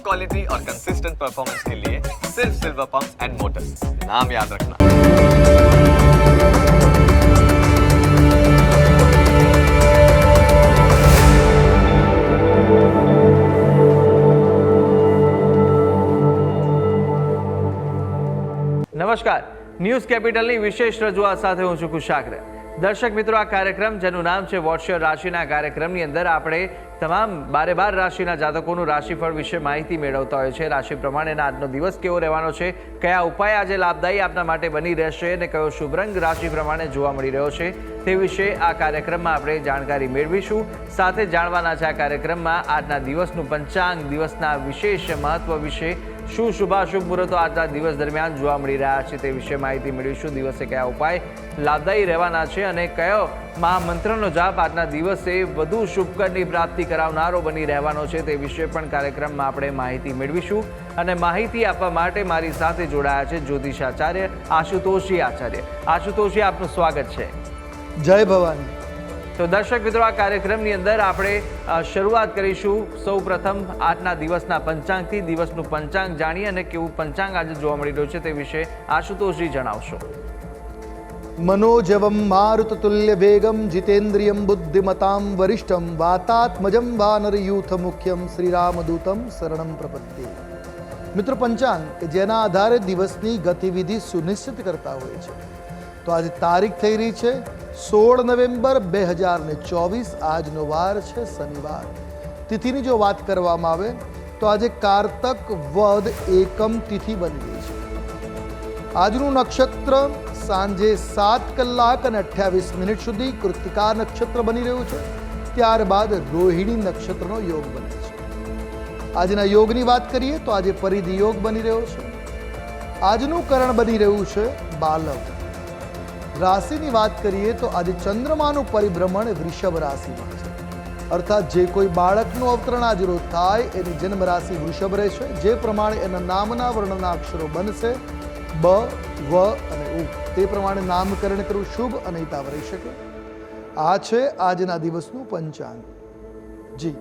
Quality और consistent performance के लिए सिर्फ सिल्वर पंप्स एंड मोटर्स, नाम याद रखना। નમસ્કાર, ન્યૂઝ કેપિટલની વિશેષ રજૂઆત સાથે હું છું કુશાગ્ર। દર્શક મિત્રો, આ કાર્યક્રમ જેનું નામ છે વોટ્સએપ રાશિના કાર્યક્રમની અંદર આપણે તમામ 12 રાશિના જાતકોનું રાશિફળ વિશે માહિતી મેળવતા હોય છે। રાશિ પ્રમાણેના આજનો દિવસ કેવો રહેવાનો છે, કયા ઉપાય આજે લાભદાયી આપના માટે બની રહેશે અને કયો શુભ રંગ રાશિ પ્રમાણે જોવા મળી રહ્યો છે તે વિશે આ કાર્યક્રમમાં આપણે જાણકારી મેળવીશું। સાથે જાણવાના છે આ કાર્યક્રમમાં આજના દિવસનું પંચાંગ, દિવસના વિશેષ મહત્વ વિશે, શું શુભાશુભ મુહૂર્તો આજના દિવસ દરમિયાન જોવા મળી રહ્યા છે તે વિશે માહિતી મેળવીશું। દિવસે કયા ઉપાય લાભદાયી રહેવાના છે અને કયો મહામંત્રનો જાપ આજના દિવસે વધુ શુભકરની પ્રાપ્તિ કરાવનારો બની રહેવાનો છે તે વિશે પણ કાર્યક્રમમાં આપણે માહિતી મેળવીશું। અને માહિતી આપવા માટે મારી સાથે જોડાયા છે જ્યોતિષાચાર્ય આશુતોષજી આચાર્ય। આશુતોષજી, આપનું સ્વાગત છે। જય ભવાની। તો દર્શક મિત્રો, આ કાર્યક્રમની અંદર આપણે શરૂઆત કરીશું સૌ પ્રથમ આજના દિવસના પંચાંગથી। દિવસનું પંચાંગ જાણીએ અને કેવું પંચાંગ આજે જોવા મળી રહ્યું છે તે વિશે આશુતોષજી જણાવશો। मनोजवं मारुततुल्य वेगं जितेन्द्रियं बुद्धिमतां वरिष्ठं वातात्मजं वानरयूथ मुख्यं श्रीरामदूतं शरणं प्रपद्ये। मित्र, पंचांग કે જેના આધારે દિવસની ગતિવિધિ સુનિશ્ચિત કરતા હોય છે। તો આજે તારીખ થઈ રહી છે 16 નવેમ્બર 2024। આજનો વાર છે શનિવાર। તિથિની જો વાત કરવામાં આવે તો આજે કારતક વદ એકમ તિથિ બની રહી છે। આજનું નક્ષત્ર સાંજે 7 કલાક અને 28 મિનિટ સુધી કૃતિકા નક્ષત્ર બની રહ્યું છે। ત્યારબાદ રોહિણી નક્ષત્રનો યોગ બને છે। આજના યોગની વાત કરીએ તો આજે પરિધિ યોગ બની રહ્યો છે। આજનું કરણ બની રહ્યું છે બાલવ। રાશિની વાત કરીએ તો આજે ચંદ્રમાનું પરિભ્રમણ વૃષભ રાશિમાં છે, અર્થાત જે કોઈ બાળકનું અવતરણ આજ રોજ થાય એની જન્મ રાશિ વૃષભ રહેશે। જે પ્રમાણે એના નામના વર્ણના અક્ષરો બનશે બ, વ અને ઉ, તે પ્રમાણે નામકરણ કરવું શુભ અને હિતાવ રહી શકે। આ છે આજના દિવસનું પંચાંગ। જી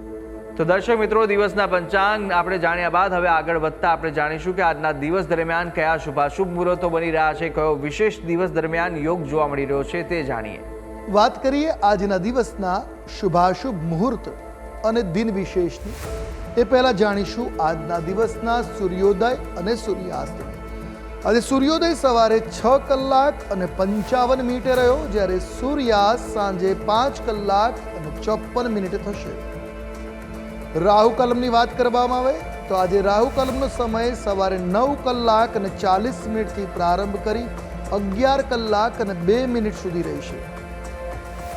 તો દર્શક મિત્રો, દિવસના પંચાંગ આપણે જાણ્યા બાદ હવે આગળ વધતા આપણે જાણીશું કે આજના દિવસ દરમિયાન કયા શુભાશુભ મુહૂર્તો બની રહ્યા છે, કયો વિશેષ દિવસ દરમિયાન યોગ જોવા મળી રહ્યો છે તે જાણીએ। વાત કરીએ આજના દિવસના શુભાશુભ મુહૂર્ત અને દિન વિશેષની। એ પહેલા જાણીશું આજના દિવસના સૂર્યોદય અને સૂર્યાસ્ત। આજે સૂર્યોદય સવારે 6 કલાક અને 55 મિનિટે રહ્યો, જ્યારે સૂર્યાસ્ત સાંજે 5 કલાક અને 54 મિનિટે થશે। રાહુ કાલમની વાત કરવામાં આવે તો આજે રાહુ કાલમનો સમય સવારે 9 કલાક અને 40 મિનિટથી પ્રારંભ કરી 11 કલાક અને 2 મિનિટ સુધી રહેશે।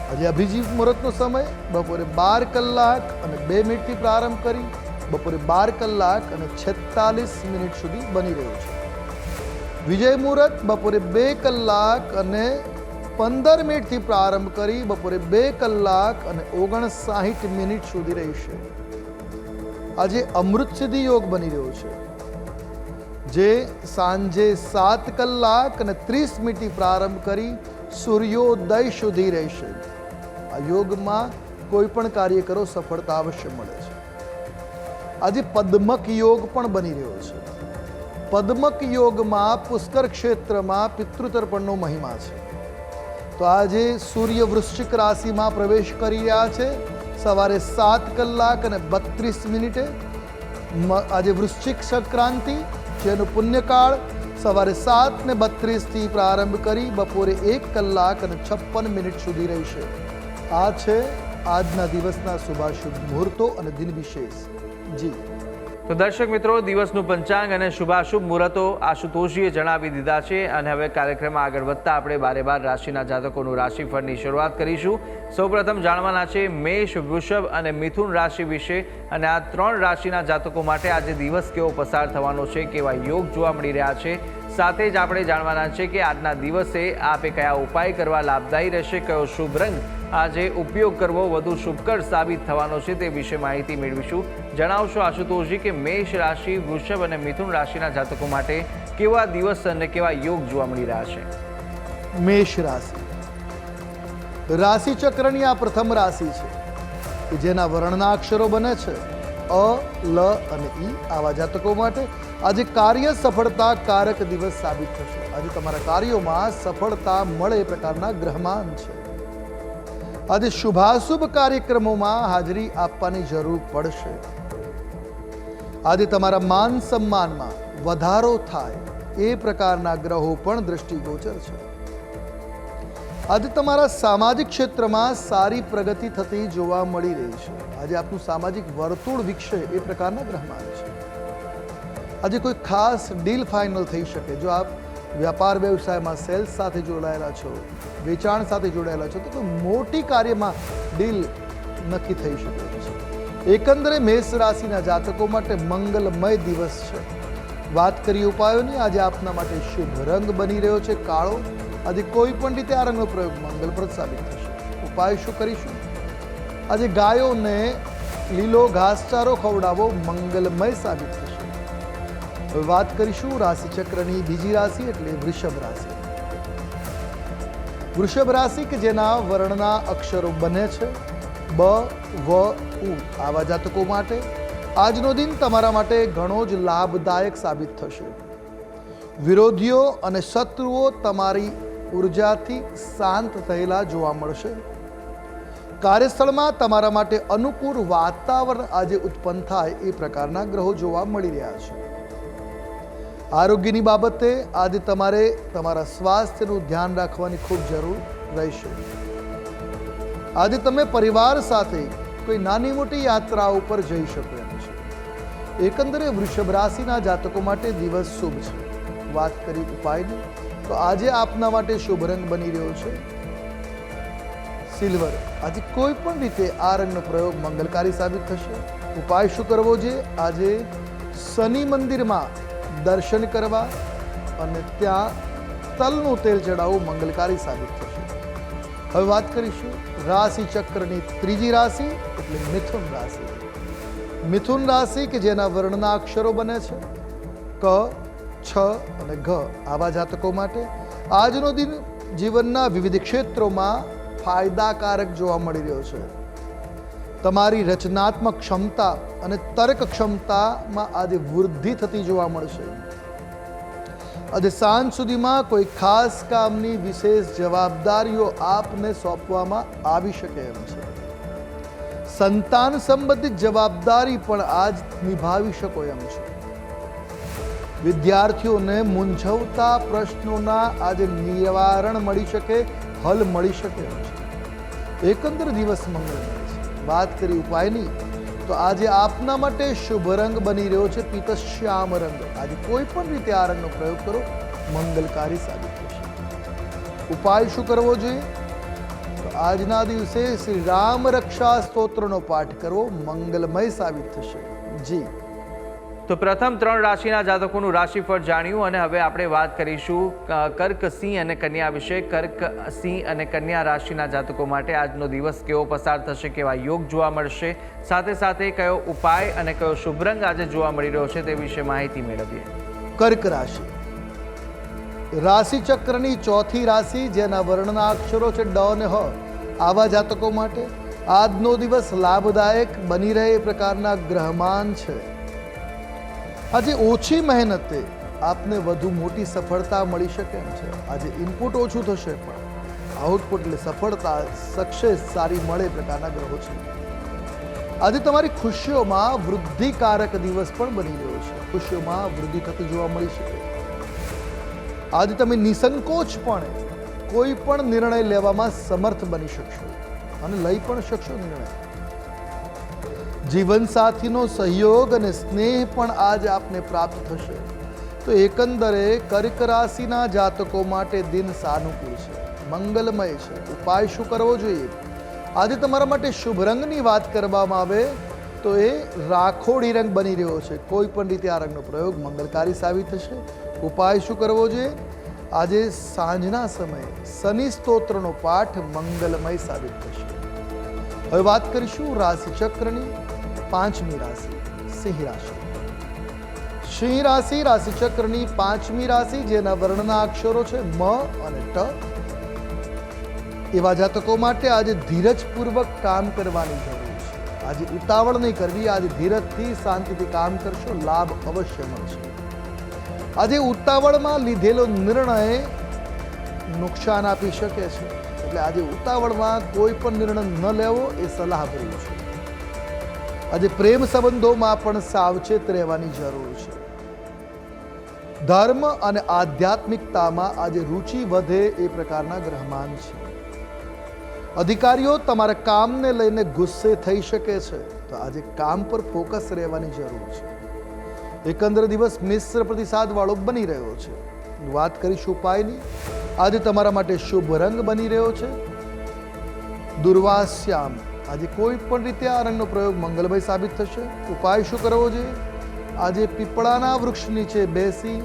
આજે અભિજીત મુહૂર્તનો સમય બપોરે 12 કલાક અને 2 મિનિટથી પ્રારંભ કરી બપોરે 12 કલાક અને 46 મિનિટ સુધી બની રહ્યો છે। વિજય મુહૂર્ત બપોરે 2 કલાક અને 15 મિનિટથી પ્રારંભ કરી બપોરે 2 કલાક અને 59 મિનિટ સુધી રહેશે। આજે અમૃત સિદ્ધિ યોગ બની રહ્યો છે, જે સાંજે 7 કલાક અને 30 મિનિટથી પ્રારંભ કરી સૂર્યોદય સુધી રહેશે। આ યોગમાં કોઈ પણ કાર્ય કરો સફળતા અવશ્ય મળે છે। આજે પદ્મક યોગ પણ બની રહ્યો છે। પદ્મક યોગમાં પુષ્કર ક્ષેત્રમાં પિતૃતર્પણનો મહિમા છે। તો આજે સૂર્ય વૃશ્ચિક રાશિમાં પ્રવેશ કરી રહ્યા છે સવારે 7 કલાક અને 32 મિનિટે। આજે વૃશ્ચિક સંક્રાંતિ, જેનો પુણ્યકાળ સવારે 7:32થી પ્રારંભ કરી બપોરે 1 કલાક અને 56 મિનિટ સુધી રહેશે। આ છે આજના દિવસના શુભાશુભ મુહૂર્તો અને દિન વિશેષ। જી તો દર્શક મિત્રો, દિવસનું પંચાંગ અને શુભાશુભ મુહૂર્તો આશુતોષજીએ જણાવી દીધા છે અને હવે કાર્યક્રમમાં આગળ વધતા આપણે 12 રાશિના જાતકોનું રાશિફળની શરૂઆત કરીશું। સૌપ્રથમ જાણવાના છે મેષ, વૃષભ અને મિથુન રાશિ વિશે અને આ 3 રાશિના જાતકો માટે આજે દિવસ કેવો પસાર થવાનો છે, કેવા યોગ જોવા મળી રહ્યા છે। સાથે જ આપણે જાણવાના છે કે આજના દિવસે આપે કયા ઉપાય કરવા લાભદાયી રહેશે, કયો શુભ રંગ આજે ઉપયોગ કરવો વધુ શુભકર સાબિત થવાનો છે તે વિશે માહિતી મેળવીશું। જણાવશો આશુતોષજી કે મેષ રાશિ, વૃષભ અને મિથુન રાશિના જાતકો માટે કેવા દિવસ અને કેવા યોગ જોવા મળી રહ્યા છે। મેષ રાશિ રાશિ ચક્રની આ પ્રથમ રાશિ છે કે જેના વર્ણના અક્ષરો બને છે અ, લ અને ઈ આવા જાતકો માટે આજે કાર્ય સફળતા કારક દિવસ સાબિત થશે. આજે તમારા કાર્યોમાં સફળતા મળે એ પ્રકારના ગ્રહમાન છે. આજે શુભાશુભ કાર્યક્રમોમાં હાજરી આપવાની જરૂર પડશે. આજે તમારા માન સન્માનમાં વધારો થાય એ પ્રકારના ગ્રહો પણ દ્રષ્ટિગોચર છે. આજે તમારા સામાજિક ક્ષેત્રમાં સારી પ્રગતિ થતી જોવા મળી રહી છે. આજે આપનું સામાજિક વર્તુળ વિકસે એ પ્રકારના ગ્રહમાન છે. આજે કોઈ ખાસ ડીલ ફાઇનલ થઈ શકે. જો આપ વ્યાપાર વ્યવસાયમાં સેલ્સ સાથે જોડાયેલા છો, વેચાણ સાથે જોડાયેલા છો, તો મોટી કાર્યમાં ડીલ નક્કી થઈ શકે છે. એકંદરે મેષ રાશિના જાતકો માટે મંગલમય દિવસ છે. વાત કરીએ ઉપાયોની, આજે આપના માટે શુભ રંગ બની રહ્યો છે કાળો. આજે કોઈ પણ રીતે આ રંગનો પ્રયોગ મંગલપ્રદ સાબિત થશે. ઉપાય શું કરીશું? આજે ગાયોને લીલો ઘાસચારો ખવડાવો મંગલમય સાબિત થશે. હવે વાત કરીશું રાશિ ચક્રની બીજી રાશિ એટલે વૃષભ રાશિ. વૃષભ રાશિ કે જેના વર્ણના અક્ષરો બને છે બ, વ, ઉ આવા જાતકો માટે આજનો દિન તમારા માટે ઘણો જ લાભદાયક સાબિત થશે. વિરોધીઓ અને શત્રુઓ તમારી ઉર્જાથી શાંત થયેલા જોવા મળશે. કાર્યસ્થળમાં તમારા માટે અનુકૂળ વાતાવરણ આજે ઉત્પન્ન થાય એ પ્રકારના ગ્રહો જોવા મળી રહ્યા છે. આરોગ્યની બાબતે આજે તમારે તમારા સ્વાસ્થ્યનું ધ્યાન રાખવાની ખૂબ જરૂર રહેશે. આજે તમે પરિવાર સાથે કોઈ નાની મોટી યાત્રા ઉપર જઈ શકો એમ છે. એકંદરે વૃષભ રાશિના જાતકો માટે દિવસ શુભ છે. વાત કરી ઉપાયની, તો આજે આપના માટે શુભ રંગ બની રહ્યો છે સિલ્વર. આજે કોઈ પણ રીતે આ રંગનો પ્રયોગ મંગલકારી સાબિત થશે. ઉપાય શું કરવો જોઈએ? આજે શનિ મંદિરમાં દર્શન કરવા અને ત્યાં તલનું તેલ ચડાવવું મંગલકારી સાબિત થશે. હવે વાત કરીશું રાશિ ચક્રની ત્રીજી રાશિ એટલે મિથુન રાશિ. મિથુન રાશિ કે જેના વર્ણના અક્ષરો બને છે ક, છ અને ઘ આવા જાતકો માટે આજનો દિન જીવનના વિવિધ ક્ષેત્રોમાં ફાયદાકારક જોવા મળી રહ્યો છે. તમારી રચનાત્મક ક્ષમતા અને તર્ક ક્ષમતામાં આજે વૃદ્ધિ થતી જોવા મળશે. આજે સાંજ સુધીમાં કોઈ ખાસ કામની વિશેષ જવાબદારીઓ આપને સોંપવામાં આવી શકે એમ છે. સંતાન સંબંધિત જવાબદારી પણ આજ નિભાવી શકો એમ છે. વિદ્યાર્થીઓને મૂંઝવતા પ્રશ્નોના આજે નિવારણ મળી શકે, હલ મળી શકે એમ છે. એકંદર દિવસ મંગળમય છે. વાત કરી ઉપાયની, તો આજે આપના માટે શુભ રંગ બની રહ્યો છે પીતશ્યામ રંગ. આજે કોઈ પણ રીતે આ રંગનો પ્રયોગ કરો મંગલકારી સાબિત થશે. ઉપાય શું કરવો જોઈએ? તો આજના દિવસે શ્રી રામ રક્ષા સ્તોત્રનો પાઠ કરવો મંગલમય સાબિત થશે. જી, તો પ્રથમ 3 રાશિના જાતકોનું રાશિફળ જાણ્યું અને હવે આપણે વાત કરીશું કર્ક, સિંહ અને કન્યા વિશે. કર્ક, સિંહ અને કન્યા રાશિના જાતકો માટે આજનો દિવસ કેવો પસાર થશે, કેવા યોગ જોવા મળશે, સાથે સાથે કયો ઉપાય અને કયો શુભ રંગ આજે જોવા મળી રહ્યો છે તે વિશે માહિતી મેળવીએ. કર્ક રાશિ રાશિ ચક્રની ચોથી રાશિ જેના વર્ણના અક્ષરો છે ડ અને હ આવા જાતકો માટે આજનો દિવસ લાભદાયક બની રહે એ પ્રકારના ગ્રહમાન છે. આજે ઓછી મહેનતે આપને વધુ મોટી સફળતા મળી શકે એમ છે. આજે ઇનપુટ ઓછું થશે પણ આઉટપુટ એટલે સફળતા, સક્સેસ સારી મળે પ્રકારના ગ્રહો છે. આજે તમારી ખુશીઓમાં વૃદ્ધિકારક દિવસ પણ બની રહ્યો છે. ખુશીઓમાં વૃદ્ધિ થતી જોવા મળી શકે. આજે તમે નિસંકોચપણે કોઈ પણ નિર્ણય લેવામાં સમર્થ બની શકશો અને લઈ પણ શકશો નિર્ણય. જીવનસાથીનો સહયોગ અને સ્નેહ પણ આજ આપને પ્રાપ્ત થશે. તો એકંદરે કર્ક રાશિના જાતકો માટે દિન સાનુકૂળ છે, મંગલમય છે. ઉપાય શું કરવો જોઈએ? આજે તમારા માટે શુભ રંગની વાત કરવામાં આવે તો એ રાખોડી રંગ બની રહ્યો છે. કોઈ પણ રીતે આ રંગનો પ્રયોગ મંગલકારી સાબિત થશે. ઉપાય શું કરવો જોઈએ? આજે સાંજના સમયે શનિ સ્તોત્રનો પાઠ મંગલમય સાબિત થશે. હવે વાત કરીશું રાશિ ચક્રની પાંચમી રાશિ સિંહ રાશિ. સિંહ રાશિ રાશિ ચક્રની પાંચમી રાશિ જેના વર્ણના અક્ષરો છે મ અને ટ એવા જાતકો માટે આજે ધીરજપૂર્વક કામ કરવાની જરૂર છે. આજે ઉતાવળ નહીં કરવી, આજે ધીરજથી શાંતિથી કામ કરશો, લાભ અવશ્ય મળશે. આજે ઉતાવળમાં લીધેલો નિર્ણય નુકસાન આપી શકે છે, એટલે આજે ઉતાવળમાં કોઈ પણ નિર્ણય ન લેવો એ સલાહભર્યું છે. આજે પ્રેમ સંબંધોમાં પણ સાવચેત રહેવાની જરૂર છે. ધર્મ અને આધ્યાત્મિકતામાં આજે રુચિ વધે એ પ્રકારના ગ્રહમાન છે. અધિકારીઓ તમારા કામને લઈને ગુસ્સે થઈ શકે છે, તો આજે કામ પર ફોકસ રહેવાની જરૂર છે. એકંદર દિવસ મિશ્ર પ્રતિસાદ વાળો બની રહ્યો છે. વાત કરીશું ઉપાયની. આજે તમારા માટે શુભ રંગ બની રહ્યો છે દુર્વાશ્યામ. આજે કોઈ પણ રીતે આ રંગનો પ્રયોગ મંગલમય સાબિત થશે. ઉપાય શું કરવો જોઈએ? આજે પીપળાના વૃક્ષ નીચે બેસી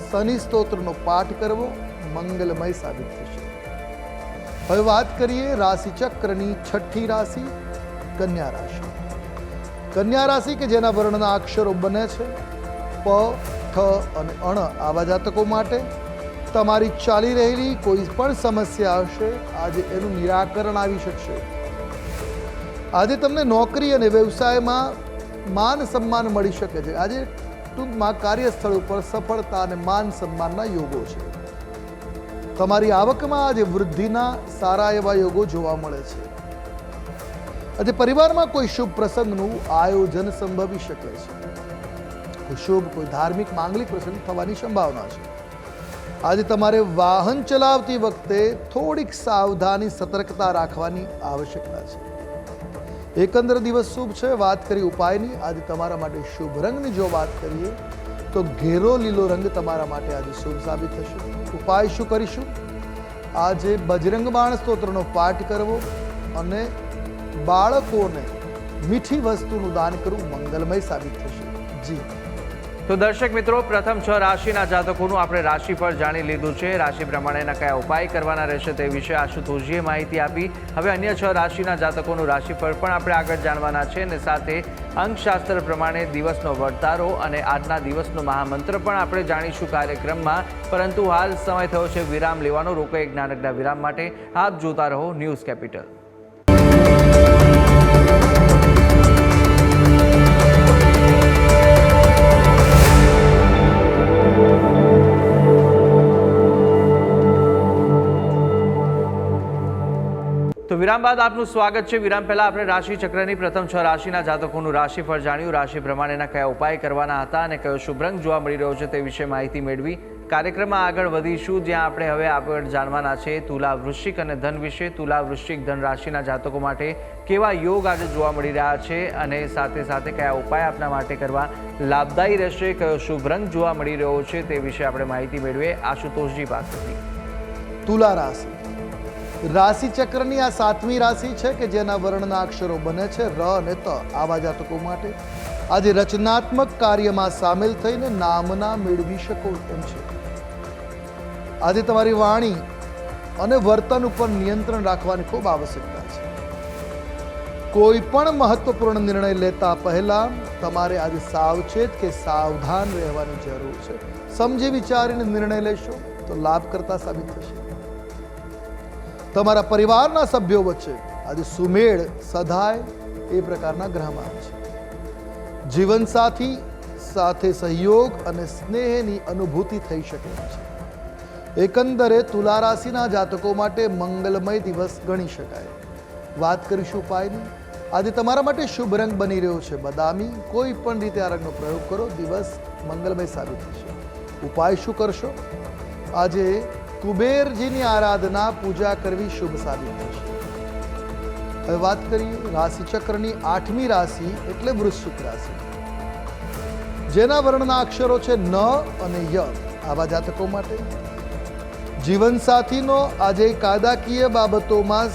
શનિ સ્તોત્રનો પાઠ કરવો મંગલમય સાબિત થશે. હવે વાત કરીએ રાશિ ચક્રની છઠ્ઠી રાશિ કન્યા રાશિ. કન્યા રાશિ કે જેના વર્ણના અક્ષરો બને છે પ, ઠ અને અણ, આવા જાતકો માટે તમારી ચાલી રહેલી કોઈ પણ સમસ્યા હશે, આજે એનું નિરાકરણ આવી શકશે. આજે તમને નોકરી અને વ્યવસાયમાં માન સન્માન મળી શકે છે. આજે ટૂંકમાં કાર્યસ્થળ ઉપર સફળતા અને માન સન્માનના યોગો છે. તમારી આવકમાં આજે વૃદ્ધિના સારા એવા યોગો જોવા મળે છે. આજે પરિવારમાં કોઈ શુભ પ્રસંગનું આયોજન સંભવી શકે છે. કોઈ શુભ, કોઈ ધાર્મિક, માંગલિક પ્રસંગ થવાની સંભાવના છે. આજે તમારે વાહન ચલાવતી વખતે થોડીક સાવધાની, સતર્કતા રાખવાની આવશ્યકતા છે. એકંદર દિવસ શુભ છે. વાત કરી ઉપાયની. આજે તમારા માટે શુભ રંગની જો વાત કરીએ તો ઘેરો લીલો રંગ તમારા માટે આજે શુભ સાબિત થશે. ઉપાય શું કરીશું? આજે બજરંગ બાણ સ્તોત્રનો પાઠ કરવો અને બાળકોને મીઠી વસ્તુનું દાન કરવું મંગલમય સાબિત થશે. જી તો દર્શક મિત્રો, પ્રથમ 6 રાશિના જાતકોનું આપણે રાશિફળ જાણી લીધું છે. રાશિ પ્રમાણેના કયા ઉપાય કરવાના રહેશે તે વિશે આશુતોષજીએ માહિતી આપી. હવે અન્ય 6 રાશિના જાતકોનું રાશિફળ પણ આપણે આગળ જાણવાના છે, અને સાથે અંકશાસ્ત્ર પ્રમાણે દિવસનો વર્તારો અને આજના દિવસનો મહામંત્ર પણ આપણે જાણીશું કાર્યક્રમમાં. પરંતુ હાલ સમય થયો છે વિરામ લેવાનો. રોકો એક નાનકડા વિરામ માટે. આપ જોતા રહો ન્યૂઝ કેપિટલ. તો વિરામ બાદ આપનું સ્વાગત છે. વિરામ પહેલા આપણે રાશિ ચક્રની પ્રથમ 6 રાશિના જાતકોનું રાશિફળ જાણ્યું. રાશિ પ્રમાણેના કયા ઉપાય કરવાના હતા અને કયો શુભ રંગ જોવા મળી રહ્યો છે તે વિશે માહિતી મેળવી. કાર્યક્રમમાં આગળ વધીશું, જ્યાં આપણે હવે આગળ જાણવાના છે તુલા, વૃશ્ચિક અને ધન વિશે. તુલા, વૃશ્ચિક, ધન રાશિના જાતકો માટે કેવા યોગ આજે જોવા મળી રહ્યા છે અને સાથે સાથે કયા ઉપાય આપના માટે કરવા લાભદાયી રહેશે, કયો શુભ રંગ જોવા મળી રહ્યો છે તે વિશે આપણે માહિતી મેળવીએ આશુતોષજી પાસેથી. તુલા રાશિ રાશિ ચક્રની આ 7મી રાશિ છે કે જેના વર્ણના અક્ષરો બને છે ર અને ત. આવા જાતકો માટે આજે રચનાત્મક કાર્યમાં સામેલ થઈને નામના મેળવી શકો તેમ છે. આજે તમારી વાણી અને વર્તન ઉપર નિયંત્રણ રાખવાની ખૂબ આવશ્યકતા છે. કોઈ પણ મહત્વપૂર્ણ નિર્ણય લેતા પહેલા તમારે આજે સાવચેત કે સાવધાન રહેવાની જરૂર છે. સમજી વિચારીને નિર્ણય લેશો તો લાભકર્તા સાબિત થશે. તમારા પરિવારના સભ્યો વચ્ચે આજે સુમેળ સધાય એ પ્રકારના ગ્રહમાન છે. જીવનસાથી સાથે સહયોગ અને સ્નેહની અનુભૂતિ થઈ શકે છે. એકંદરે તુલા રાશિના જાતકો માટે મંગલમય દિવસ ગણી શકાય. વાત કરીશું ઉપાયની. આજે તમારા માટે શુભ રંગ બની રહ્યો છે બદામી. કોઈ પણ રીતે આ રંગનો પ્રયોગ કરો, દિવસ મંગલમય સાબિત થશે. ઉપાય શું કરશો? આજે કુબેરજીની આરાધના, પૂજા કરવી શુભ સાબિત થશે. હવે વાત કરીએ રાશિ ચક્રની 8મી રાશિ એટલે વૃશ્ચિક રાશિ, જેના વર્ણના અક્ષરો છે ન અને ય. આવા જાતકો માટે જીવનસાથીનો આજે કાયદાકીય બાબતોમાં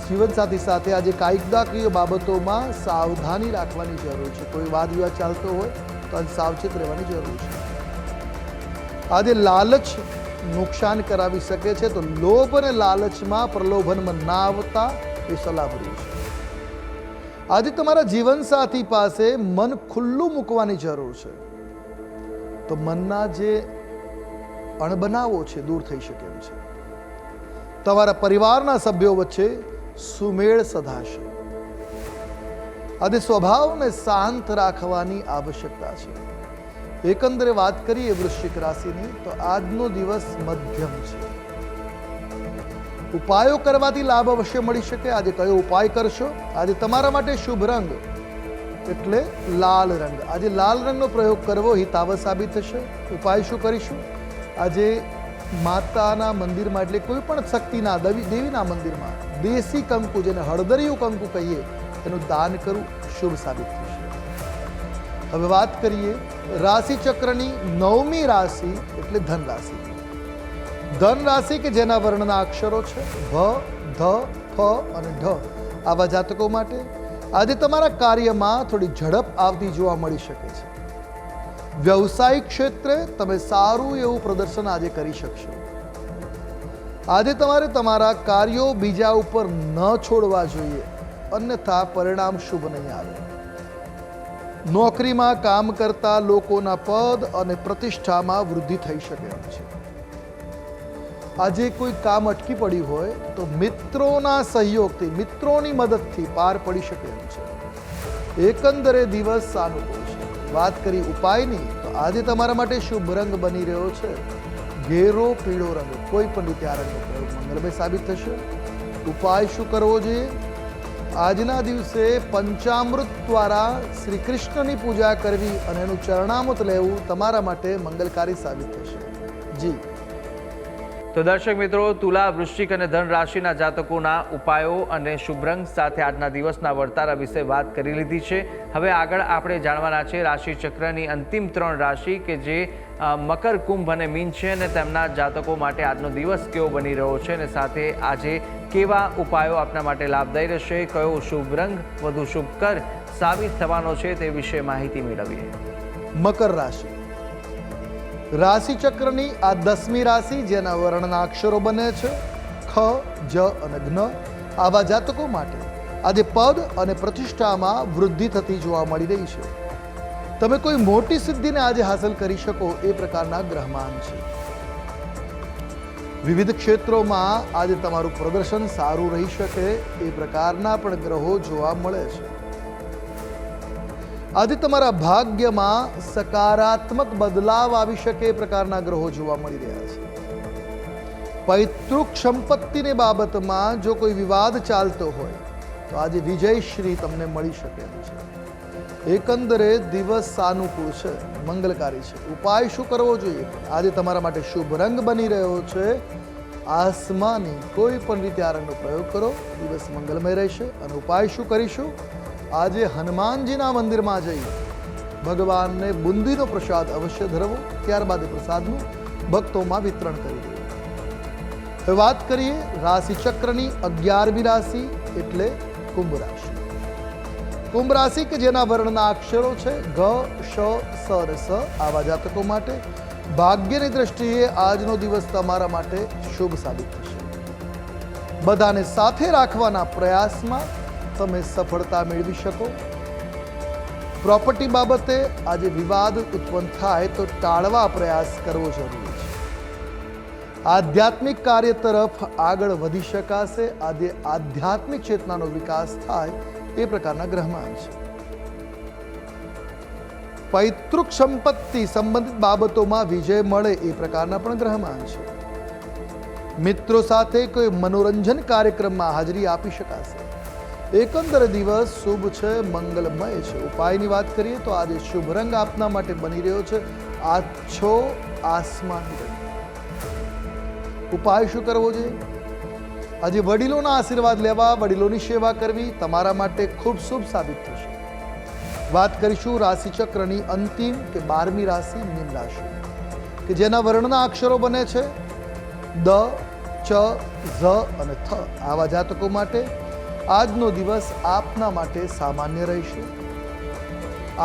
જીવનસાથી સાથે આજે કાયદાકીય બાબતોમાં સાવધાની રાખવાની જરૂર છે. કોઈ વાદ વિવાદ ચાલતો હોય તો આજે સાવચેત રહેવાની જરૂર છે. આજે લાલચ નુકસાન કરાવી શકે છે, તો લોભ અને લાલચમાં, પ્રલોભનમાં ના આવતા એ સલાહભર્યું છે. આજે તમારા જીવનસાથી પાસે મન ખુલ્લું મૂકવાની જરૂર છે, તો મનના જે અણબનાવો છે દૂર થઈ શકે એમ છે. તમારા પરિવારના સભ્યો વચ્ચે સુમેળ સધાશે. આજે સ્વભાવને શાંત રાખવાની આવશ્યકતા છે. એકંદરે વાત કરીએ વૃશ્ચિક રાશિની તો આજનો દિવસ મધ્યમ છે. ઉપાયો કરવાથી લાભ અવશ્ય મળી શકે. આજે કયો ઉપાય કરશો? આજે તમારા માટે શુભ રંગ એટલે લાલ રંગ. આજે લાલ રંગનો પ્રયોગ કરવો હિતાવહ સાબિત થશે. ઉપાય શું કરીશું? આજે માતાના મંદિરમાં એટલે કોઈ પણ શક્તિના દેવીના મંદિરમાં દેશી કંકુ, જેને હળદરિયું કંકુ કહીએ, એનું દાન કરવું શુભ સાબિત થશે. હવે વાત કરીએ રાશિ ચક્રની 9મી રાશિ એટલે ધન રાશિ. ધન રાશિ કે જેના વર્ણના અક્ષરો છે ભ, ધ, ફ અને ઢ. આવા જાતકો માટે આજે તમારા કાર્યમાં થોડી ઝડપ આવતી જોવા મળી શકે છે. વ્યવસાયિક ક્ષેત્રે તમે સારું એવું પ્રદર્શન આજે કરી શકશો. આજે તમારે તમારા કાર્યો બીજા ઉપર ન છોડવા જોઈએ, અન્યથા પરિણામ શુભ નહીં આવે. નોકરીમાં કામ કરતા લોકોના પદ અને પ્રતિષ્ઠામાં વૃદ્ધિ થઈ શકે એમ છે. આજે કોઈ કામ અટકી પડ્યું હોય તો મિત્રોના સહયોગથી, મિત્રોની મદદથી પાર પડી શકે એમ છે. એકંદરે દિવસ સાનુકૂળ છે. વાત કરી ઉપાયની તો આજે તમારા માટે શુભ રંગ બની રહ્યો છે ઘેરો પીળો રંગ. કોઈ પણ રીતે આ રંગનો પ્રયોગ મંગલમય સાબિત થશે. ઉપાય શું કરવો જોઈએ? આજના દિવસે પંચામૃત દ્વારા શ્રી કૃષ્ણની પૂજા કરવી અને એનું ચરણામૃત લેવું તમારા માટે મંગલકારી સાબિત થશે. જી તો દર્શક મિત્રો, તુલા, વૃશ્ચિક અને ધન રાશિના જાતકોના ઉપાયો અને શુભ રંગ સાથે આજના દિવસના વર્તારા વિશે વાત કરી લીધી છે. હવે આગળ આપણે જાણવાના છે રાશિ ચક્રની અંતિમ 3 રાશિ કે જે મકર, કુંભ અને મીન છે, અને તેમના જાતકો માટે આજનો દિવસ કેવો બની રહ્યો છે અને સાથે આજે કેવા ઉપાયો આપના માટે લાભદાયી રહેશે, કયો શુભ રંગ વધુ શુભકર સાબિત થવાનો છે તે વિશે માહિતી મેળવીએ. મકર રાશિ રાશિ ચક્રની આ 10મી રાશિ જેના વર્ણના અક્ષરો બને છે ખ, જ અને જ્ઞ. આવા જાતકો માટે આજે પદ અને પ્રતિષ્ઠામાં વૃદ્ધિ થતી જોવા મળી રહી છે. તમે કોઈ મોટી સિદ્ધિને આજે હાંસલ કરી શકો એ પ્રકારના ગ્રહમાન છે. વિવિધ ક્ષેત્રોમાં આજે તમારું પ્રદર્શન સારું રહી શકે એ પ્રકારના પણ ગ્રહો જોવા મળે છે. આજે તમારા ભાગ્યમાં સકારાત્મક બદલાવ આવી શકે એ પ્રકારના ગ્રહો જોવા મળી રહ્યા છે. પૈતૃક સંપત્તિની બાબતમાં જો કોઈ વિવાદ ચાલતો હોય તો આજે વિજયશ્રી તમને મળી શકે એમ છે. એકંદરે દિવસ સાનુકૂળ છે, મંગલકારી છે. ઉપાય શું કરવો જોઈએ? આજે તમારા માટે શુભ રંગ બની રહ્યો છે આસમાની. કોઈ પણ રીતે આ રંગનો પ્રયોગ કરો, દિવસ મંગલમય રહેશે. અને ઉપાય શું કરીશું? આજે હનુમાનજીના મંદિરમાં જઈ ભગવાનને બુંદીનો પ્રસાદ અવશ્ય ધરવો, ત્યારબાદ એ પ્રસાદનું ભક્તોમાં વિતરણ કરી દેવું. હવે વાત કરીએ રાશિ ચક્રની 11મી રાશિ એટલે કુંભ રાશિ. કુંભ રાશિ કે જેના વર્ણના અક્ષરો છે ઘ, શ, સ અને સ. આવા જાતકો માટે ભાગ્યની દ્રષ્ટિએ આજનો દિવસ તમારા માટે શુભ સાબિત થશે. બધાને સાથે રાખવાના પ્રયાસમાં તમે સફળતા મેળવી શકો. પ્રોપર્ટી બાબતે આજે વિવાદ ઉત્પન્ન થાય તો ટાળવા પ્રયાસ કરવો જરૂરી છે. આધ્યાત્મિક કાર્ય તરફ આગળ વધી શકાશે. આજે આધ્યાત્મિક ચેતનાનો વિકાસ થાય એ પ્રકારના ગ્રહમાન છે. પૈતૃક સંપત્તિ સંબંધિત બાબતોમાં વિજય મળે એ પ્રકારના પણ ગ્રહમાન છે. મિત્રો સાથે કોઈ મનોરંજન કાર્યક્રમમાં હાજરી આપી શકાશે. એકંદર દિવસ શુભ છે, મંગલમય છે. ઉપાયની વાત કરીએ તો આજે શુભ રંગ આપના માટે બની રહ્યો છે આછો આસમાની રંગ. ઉપાય શું કરવો જોઈએ? આજે વડીલોના આશીર્વાદ લેવા, વડીલોની સેવા કરવી તમારા માટે ખૂબ શુભ સાબિત થશે. વાત કરીશું રાશિ ચક્રની અંતિમ કે 12મી રાશિ મીન રાશિ કે જેના વર્ણના અક્ષરો બને છે દ, ચ, ઝ અને થ. આવા જાતકો માટે આજનો દિવસ આપના માટે સામાન્ય રહેશે.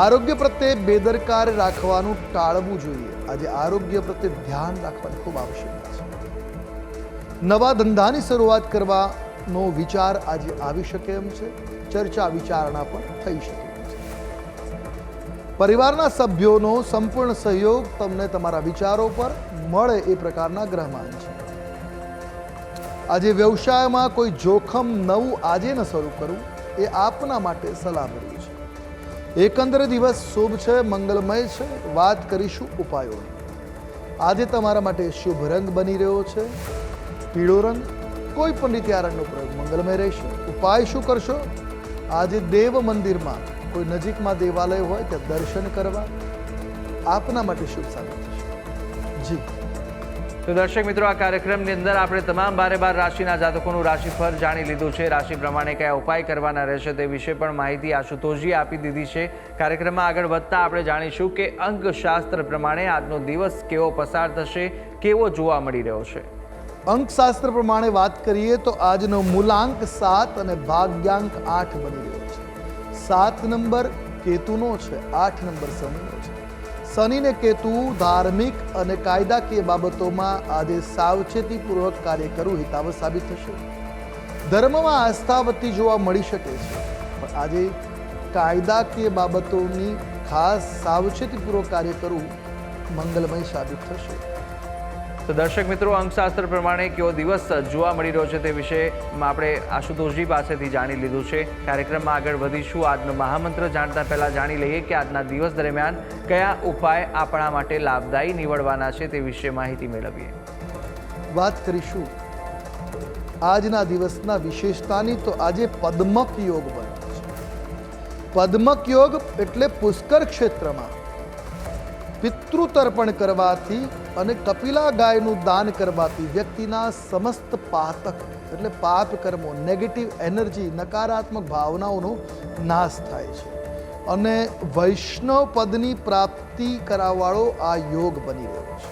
આરોગ્ય પ્રત્યે બેદરકાર રાખવાનું ટાળવું જોઈએ. આજે આરોગ્ય પ્રત્યે ધ્યાન રાખવાની ખૂબ આવશ્યકતા છે. નવા ધંધાની શરૂઆત કરવાનો વિચાર આજે આવી શકે એમ છે. ચર્ચા વિચારણા પણ થઈ શકે એમ છે. પરિવારના સભ્યોનો સંપૂર્ણ સહયોગ તમને તમારા વિચારો પર મળે એ પ્રકારના ગ્રહમાન છે. આજે વ્યવસાયમાં કોઈ જોખમ નવું આજે ન શરૂ કરવું એ આપના માટે સલાહ મળ્યું છે. એકંદરે દિવસ શુભ છે, મંગલમય છે. વાત કરીશું ઉપાયોની. આજે તમારા માટે શુભ રંગ બની રહ્યો છે પીળો રંગ. કોઈ પણ રીતે આ રંગનો પ્રયોગ મંગલમય રહેશે. ઉપાય શું કરશો? આજે દેવ મંદિરમાં, કોઈ નજીકમાં દેવાલય હોય ત્યાં દર્શન કરવા આપના માટે શુભ સાબિત થશે. જી. તો દર્શક મિત્રો, આ કાર્યક્રમની અંદર આપણે તમામ 12 રાશિના જાતકોનું રાશિફળ જાણી લીધું છે. રાશિ પ્રમાણે કયા ઉપાય કરવાના રહેશે તે વિશે પણ માહિતી આશુતોષજી આપી દીધી છે. કાર્યક્રમમાં આગળ વધતા આપણે જાણીશું કે અંકશાસ્ત્ર પ્રમાણે આજનો દિવસ કેવો પસાર થશે, કેવો જોવા મળી રહ્યો છે. અંકશાસ્ત્ર પ્રમાણે વાત કરીએ તો આજનો મૂલાંક 7 અને ભાગ્યાંક 8 બની રહ્યો છે. 7 નંબર કેતુનો છે, 8 નંબર શનિનો છે. શનિ ને કેતુ ધાર્મિક અને કાયદાકીય બાબતોમાં આજે સાવચેતીપૂર્વક કાર્ય કરવું હિતાવહ સાબિત થશે. ધર્મમાં આસ્થા વધતી જોવા મળી શકે છે, પણ આજે કાયદાકીય બાબતોની ખાસ સાવચેતીપૂર્વક કાર્ય કરવું મંગલમય સાબિત થશે. તો દર્શક મિત્રો, અંકશાસ્ત્ર પ્રમાણે કેવો દિવસ જોવા મળી રહ્યો છે તે વિશે આપણે આશુતોષજી પાસેથી જાણી લીધું છે. કાર્યક્રમમાં આગળ વધીશું. આજનો મહામંત્ર જાણતા પહેલા જાણી લઈએ કે આજના દિવસ દરમિયાન કયા ઉપાય આપણા માટે લાભદાયી નીવડવાના છે તે વિશે માહિતી મેળવીએ. વાત કરીશું આજના દિવસના વિશેષતાની. તો આજે પદ્મક યોગ બન્યો છે. પદ્મક યોગ એટલે પુષ્કર ક્ષેત્રમાં પિતૃતર્પણ કરવાથી અને કપિલા ગાયનું દાન કરવાથી વ્યક્તિના સમસ્ત પાતક એટલે પાપ કર્મો, નેગેટિવ એનર્જી, નકારાત્મક ભાવનાઓનો નાશ થાય છે અને વૈષ્ણવ પદની પ્રાપ્તિ કરાવવાળો આ યોગ બની રહ્યો છે.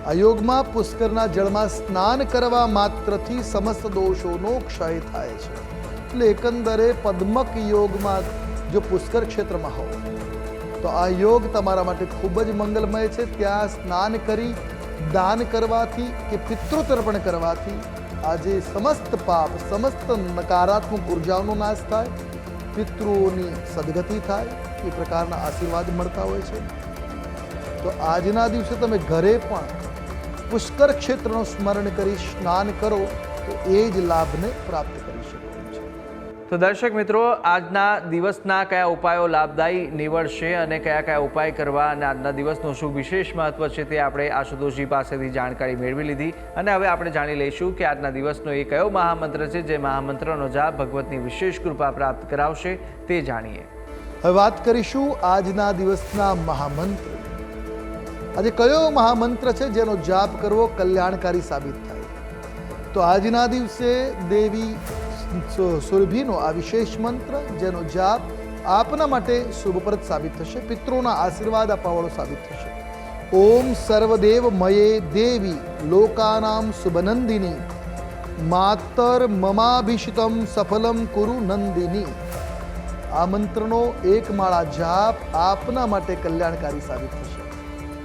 આ યોગમાં પુષ્કરના જળમાં સ્નાન કરવા માત્રથી સમસ્ત દોષોનો ક્ષય થાય છે. એટલે એકંદરે પદ્મક યોગમાં જો પુષ્કર ક્ષેત્રમાં હોય તો આ યોગ તમારા માટે ખૂબ જ મંગલમય છે. ત્યાં સ્નાન કરી દાન કરવાથી કે પિતૃતર્પણ કરવાથી આજે સમસ્ત પાપ, સમસ્ત નકારાત્મક ઉર્જાઓનો નાશ થાય, પિતૃઓની સદગતિ થાય, એ પ્રકારના આશીર્વાદ મળતા હોય છે. તો આજના દિવસે તમે ઘરે પણ પુષ્કર ક્ષેત્રનું સ્મરણ કરી સ્નાન કરો તો એ જ લાભને પ્રાપ્ત કરી શકો છો. તો દર્શક મિત્રો, આજના દિવસના કયા ઉપાયો લાભદાયી નીવડશે અને કયા કયા ઉપાય કરવા અને આજના દિવસનું શું વિશેષ મહત્વ છે તે આપણે આશુતોષજી પાસેથી જાણકારી મેળવી લીધી. અને હવે આપણે જાણી લઈશું કે આજના દિવસનો એ કયો મહામંત્ર છે જે મહામંત્રનો જાપ ભગવતની વિશેષ કૃપા પ્રાપ્ત કરાવશે તે જાણીએ. હવે વાત કરીશું આજના દિવસના મહામંત્ર. આજે કયો મહામંત્ર છે જેનો જાપ કરવો કલ્યાણકારી સાબિત થાય? તો આજના દિવસે દેવી સુરભીનો આ વિશેષ મંત્ર જેનો જાપ આપના માટે શુભપ્રદ સાબિત થશે, પિતૃઓના આશીર્વાદ આપવાવાળો સાબિત થશે. ઓમ સર્વદેવ મયે દેવી લોકાનામ શુભનંદિની માતર મમાભિષિતમ સફલમ કુરુ નંદિની. આ મંત્રનો એક માળા જાપ આપના માટે કલ્યાણકારી સાબિત થશે.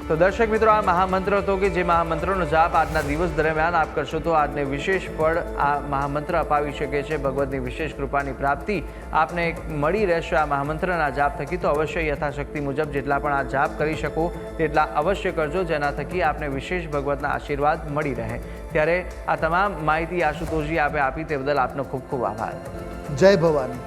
તો દર્શક મિત્રો, આ મહામંત્ર હતો કે જે મહામંત્રનો જાપ આજના દિવસ દરમિયાન આપ કરશો તો આજને વિશેષ ફળ આ મહામંત્ર અપાવી શકે છે. ભગવતની વિશેષ કૃપાની પ્રાપ્તિ આપને મળી રહેશે આ મહામંત્રના જાપ થકી. તો અવશ્ય યથાશક્તિ મુજબ જેટલા પણ આ જાપ કરી શકો તેટલા અવશ્ય કરજો, જેના થકી આપને વિશેષ ભગવતના આશીર્વાદ મળી રહે. ત્યારે આ તમામ માહિતી આશુતોષજી આપે આપી તે બદલ આપનો ખૂબ ખૂબ આભાર. જય ભવાની.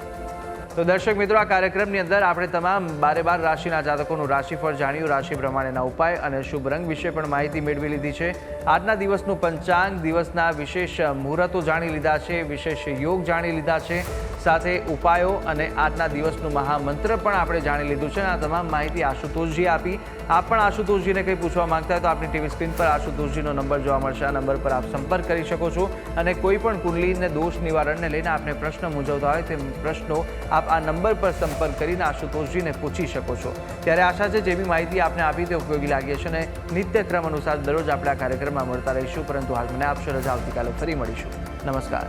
તો દર્શક મિત્રો, આ કાર્યક્રમની અંદર આપણે તમામ 12 રાશિના જાતકોનું રાશિફળ જાણ્યું, રાશિ પ્રમાણેના ઉપાય અને શુભ રંગ વિશે પણ માહિતી મેળવી લીધી છે. આજના દિવસનું પંચાંગ, દિવસના વિશેષ મુહૂર્તો જાણી લીધા છે, વિશેષ યોગ જાણી લીધા છે, સાથે ઉપાયો અને આજના દિવસનું મહામંત્ર પણ આપણે જાણી લીધું છે. આ તમામ માહિતી આશુતોષજી આપી. આપ પણ આશુતોષજીને કંઈ પૂછવા માંગતા હોય તો આપની ટીવી સ્ક્રીન પર આશુતોષજીનો નંબર જોવા મળશે. આ નંબર પર આપ સંપર્ક કરી શકો છો અને કોઈ પણ કુંડલીને દોષ નિવારણને લઈને આપને પ્રશ્ન મૂંઝવતા હોય તે પ્રશ્નો આપ આ નંબર પર સંપર્ક કરીને આશુતોષજીને પૂછી શકો છો. ત્યારે આશા છે જેવી માહિતી આપને આપી તે ઉપયોગી લાગી હશે અને નિત્યક્રમ અનુસાર દરરોજ આપણે આ કાર્યક્રમમાં મળતા રહીશું. પરંતુ હાલ મને આપશો રજા. આવતીકાલે ફરી મળીશું. નમસ્કાર.